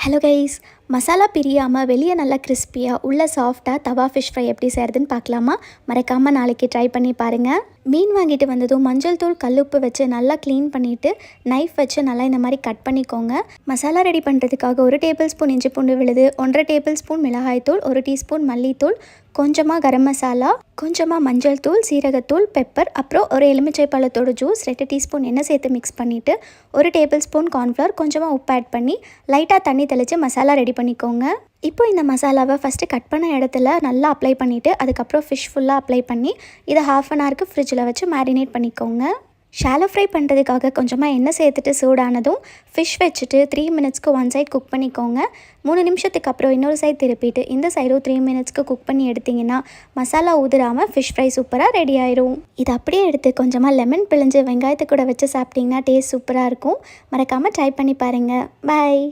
Hello guys, masala பிரியாமல் வெளியே நல்லா கிறிஸ்பியாக உள்ள சாஃப்டாக தவா ஃபிஷ் ஃப்ரை எப்படி செய்கிறதுன்னு பார்க்கலாமா? மறக்காமல் நாளைக்கு ட்ரை பண்ணி பாருங்கள். மீன் வாங்கிட்டு வந்ததும் மஞ்சள் தூள் கல்லுப்பு வச்சு நல்லா க்ளீன் பண்ணிவிட்டு நைஃப் வச்சு நல்லா இந்த மாதிரி கட் பண்ணிக்கோங்க. மசாலா ரெடி பண்ணுறதுக்காக 1 டேபிள் ஸ்பூன் இஞ்சி பூண்டு விழுது, 1.5 டேபிள் ஸ்பூன் மிளகாய்த்தூள், 1 டீஸ்பூன் மல்லித்தூள், கொஞ்சமாக கரம் மசாலா, கொஞ்சமாக மஞ்சள் தூள், சீரகத்தூள், பெப்பர், அப்புறம் ஒரு எலுமிச்சை பழத்தோட ஜூஸ், 2 டீஸ்பூன் எண்ணெய் சேர்த்து மிக்ஸ் பண்ணிவிட்டு 1 டேபிள் ஸ்பூன் கார்ன்ஃப்ளவர், கொஞ்சமாக உப்பு ஆட் பண்ணி லைட்டாக தண்ணி தெளித்து மசாலா ரெடி பண்ணிக்கோங்க. இப்போ இந்த மசாலாவை ஃபஸ்ட்டு கட் பண்ண இடத்துல நல்லா அப்ளை பண்ணிவிட்டு அதுக்கப்புறம் ஃபிஷ் ஃபுல்லாக அப்ளை பண்ணி இதை 1/2 அன் ஹவருக்கு ஃப்ரிட்ஜில் வச்சு மேரினேட் பண்ணிக்கோங்க. ஷாலோ ஃப்ரை பண்ணுறதுக்காக கொஞ்சமாக எண்ணெய் சேர்த்துட்டு சூடானதும் ஃபிஷ் வச்சுட்டு 3 மினிட்ஸ்க்கு 1 சைட் குக் பண்ணிக்கோங்க. 3 நிமிஷத்துக்கு அப்புறம் இன்னொரு சைட் திருப்பிட்டு இந்த சைடும் 3 மினிட்ஸ்க்கு குக் பண்ணி எடுத்திங்கன்னா மசாலா ஊதுராமல் ஃபிஷ் ஃப்ரை சூப்பராக ரெடி ஆயிடும். இது அப்படியே எடுத்து கொஞ்சமாக லெமன் பிழிஞ்சு வெங்காயத்தை கூட வச்சு சாப்பிட்டிங்கன்னா டேஸ்ட் சூப்பராக இருக்கும். மறக்காமல் ட்ரை பண்ணி பாருங்கள். பாய்.